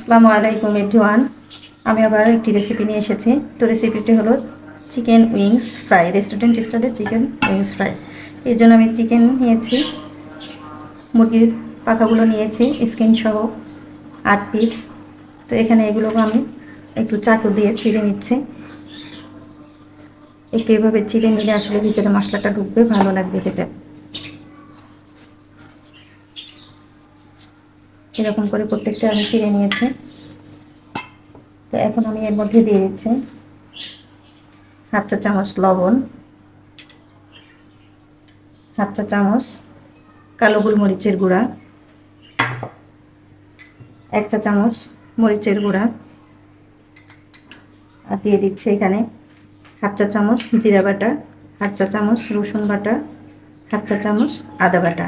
আসসালামু আলাইকুম এভরিওয়ান। আমি আবার একটি রেসিপি নিয়ে এসেছি। তো রেসিপিটি হলো চিকেন উইংস ফ্রাই, রেস্টুরেন্ট স্টাইলে চিকেন উইংস ফ্রাই। এর জন্য আমি চিকেন নিয়েছি, মুরগির পাখাগুলো নিয়েছি স্কিন সহ 8 পিস। তো এখানে এগুলোকে আমি একটু চাকু দিয়ে ছিঁড়ে নিচ্ছি। একটু এভাবে চিড়ে নিলে আসলে ভিতরে মশলাটা ঢুকবে, ভালো লাগবে খেতে। এরকম করে প্রত্যেকটা আমি চিড়ে নিয়েছি। তো এখন আমি এর মধ্যে দিয়ে দিচ্ছি হাফ চা চামচ লবণ, হাফ চা চামচ কালো গোলমরিচের গুঁড়া, 1 চা চামচ মরিচের গুঁড়া, আর দিয়ে দিচ্ছি এখানে হাফ চা চামচ জিরা বাটা, হাফ চা চামচ রসুন বাটা, হাফ চা চামচ আদা বাটা।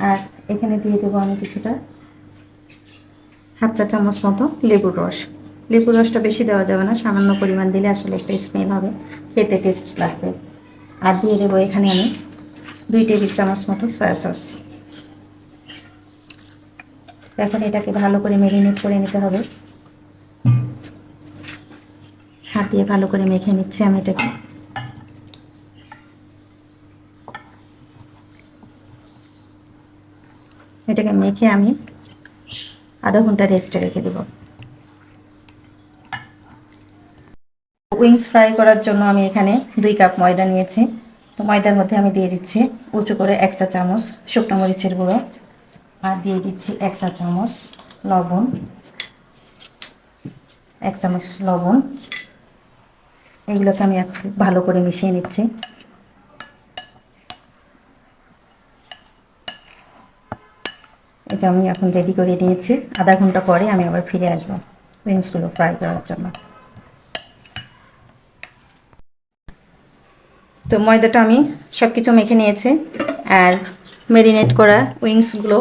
আর এখানে দিয়ে দেবো আমি কিছুটা হাফ চা চামচ মতো লেবুর রস। লেবুর রসটা বেশি দেওয়া যাবে না, সামান্য পরিমাণ দিলে আসলে একটা স্মেল হবে, খেতে টেস্ট লাগবে। আর দিয়ে দেবো এখানে আমি 2 টেবিল চামচ মতো সয়া সস। এখন এটাকে ভালো করে ম্যারিনেট করে নিতে হবে। হাত দিয়ে ভালো করে মেখে নিচ্ছি আমি এটাকে মেখে আমি আধা ঘন্টা রেস্টে রেখে দেব। উইংস ফ্রাই করার জন্য আমি এখানে 2 কাপ ময়দা নিয়েছি। তো ময়দার মধ্যে আমি দিয়ে দিচ্ছি উঁচু করে 1 চা চামচ শুকনো মরিচের গুঁড়ো, আর দিয়ে দিচ্ছি 1 চা চামচ লবণ, 1 চামচ লবণ। এগুলোকে আমি ভালো করে মিশিয়ে নিচ্ছি। এটা আমি এখন রেডি করে নিয়েছি। আধা ঘন্টা পরে আমি আবার ফিরে আসবো উইংসগুলো ফ্রাই করার জন্য। তো ময়দাটা আমি সব কিছু মেখে নিয়েছি, আর ম্যারিনেট করা উইংসগুলো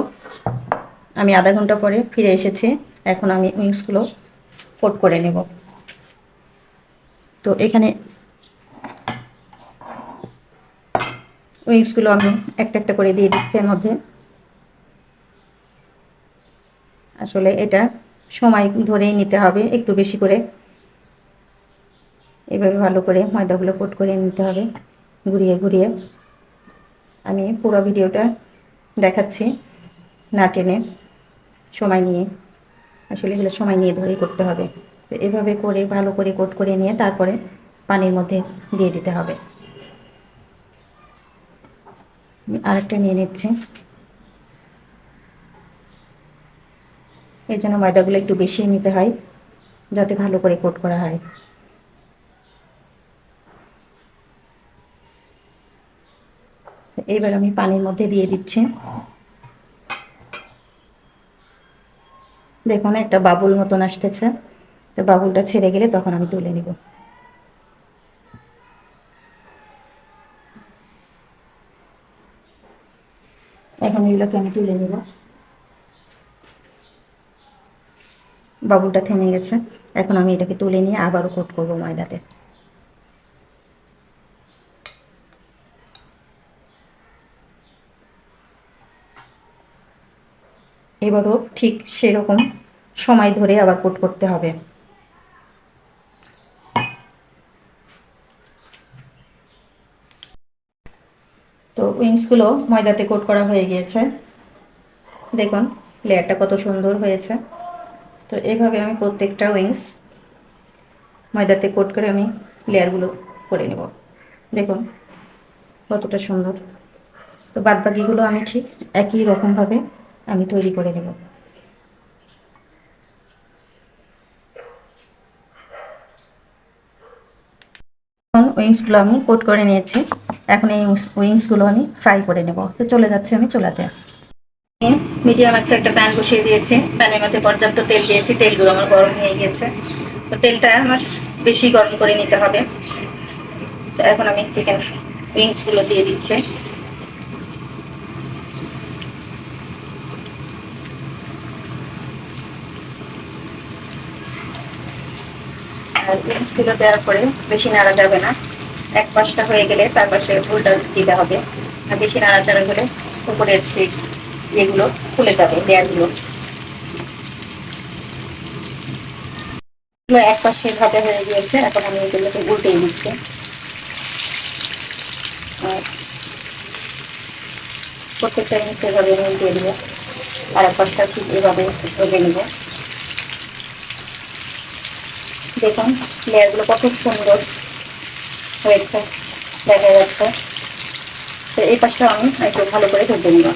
আমি আধা ঘন্টা পরে ফিরে এসেছি। এখন আমি উইংসগুলো কোট করে নেব। তো এখানে উইংসগুলো আমি একটা একটা করে দিয়ে দিচ্ছি এর মধ্যে। আসলে এটা সময় ধরেই নিতে হবে, একটু বেশি করে এভাবে ভালো করে ময়দাগুলো কোট করে নিতে হবে ঘুরিয়ে ঘুরিয়ে। আমি পুরো ভিডিওটা দেখাচ্ছি না টেনে, সময় নিয়ে। আসলে এগুলো সময় নিয়ে ধরেই করতে হবে। তো এভাবে করে ভালো করে কোট করে নিয়ে তারপরে পানির মধ্যে দিয়ে দিতে হবে। আরেকটা নিয়ে নিচ্ছি। এই জন্য ময়দাগুলো একটু বেশি নিতে হয়, যাতে ভালো করে কোট করা হয়। এইবার আমি পানির মধ্যে দিয়ে দিচ্ছি। দেখুন একটা বাবুল মতন আসতেছে। তো বাবুলটা ছেড়ে গেলে তখন আমি তুলে নিব। এখন এগুলোকে আমি তুলে নিব। বাবুলটা থেমে গেছে। এখন আমি এটাকে তুলে নিয়ে আবারও কোট করব ময়দাতে। এবারও ঠিক সেরকম সময় ধরে আবার কোট করতে হবে। তো উইংসগুলো ময়দাতে কোট করা হয়ে গিয়েছে। দেখুন লেয়ারটা কত সুন্দর হয়েছে। তো এইভাবে আমি প্রত্যেকটা উইংস ময়দাতে কোট করে আমি লেয়ারগুলো করে নেব। দেখুন কতটা সুন্দর। তো বাদবাকিগুলো আমি ঠিক একই রকমভাবে আমি তৈরি করে নেব। এখন উইংসগুলো আমি কোট করে নিয়েছি। এখন এই উইংসগুলো আমি ফ্রাই করে নেব। তো চলে যাচ্ছে আমি চুলাতে। মিডিয়াম আছে একটা প্যান বসিয়ে দিয়েছি। প্যানের মধ্যে পর্যাপ্ত তেল দিয়েছি। তেলগুলো আমার গরম হয়ে গিয়েছে। তো তেলটা আমার বেশি গরম করে নিতে হবে। তো এখন আমি চিকেন উইংসগুলো দিয়ে দিচ্ছি। আর উইংসগুলো দেওয়ার পরে বেশি নাড়া যাবে না। এক পাশটা হয়ে গেলে তার পাশে উল্টা দিতে হবে। আর বেশি নাড়াচাড়া হলে উপরের সেই এগুলো খুলে যাবে, লেয়ারগুলো। এগুলো এক পাশে ভাজা হয়ে গিয়েছে, এখন আমি এগুলোকে উল্টিয়ে দিচ্ছি। আর প্রত্যেকটা জিনিস এভাবে উল্টিয়ে দেবো, আর এক পাশটা ঠিক এভাবে ভেজে নেব। দেখুন লেয়ারগুলো কত সুন্দর হয়েছে, দেখা যাচ্ছে। তো এই পাশটা আমি একটু ভালো করে ভেজে নিব।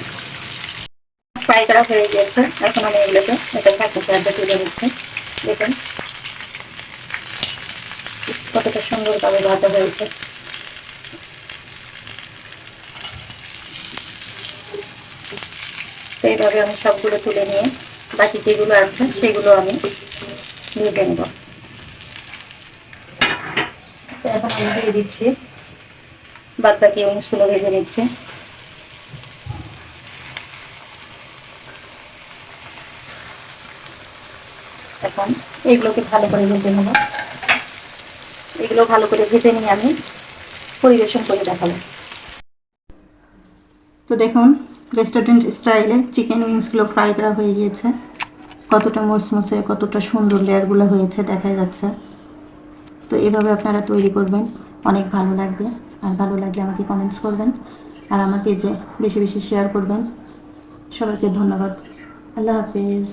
ফ্রাই করা হয়ে গিয়েছে, এখন আমি এগুলোকে এটা ঢাকনার সাহায্যে তুলে নিচ্ছি। দেখুন কতটা সুন্দরভাবে ভাজা হয়েছে। তো এইভাবে আমি সবগুলো তুলে নিয়ে বাকি যেগুলো আছে সেগুলো আমি ভেজে নেব। তো এখন আমি দিয়ে দিচ্ছি, বাদ বাকি অংশগুলো ভেজে নিচ্ছি। এখন এগুলোকে ভালো করে ভেজে নেব। এগুলো ভালো করে ভেজে নিয়ে আমি পরিবেশন করে দেখাবো। তো দেখুন রেস্টুরেন্ট স্টাইলে চিকেন উইংসগুলো ফ্রাই করা হয়ে গিয়েছে, কতটা মুসমুসে কতটা সুন্দর লেয়ারগুলো হয়েছে দেখা যাচ্ছে। তো এভাবে আপনারা তৈরি করবেন, অনেক ভালো লাগবে। আর ভালো লাগলে আমাকে কমেন্টস করবেন, আর আমার পেজে বেশি বেশি শেয়ার করবেন। সবাইকে ধন্যবাদ। আল্লাহ হাফিজ।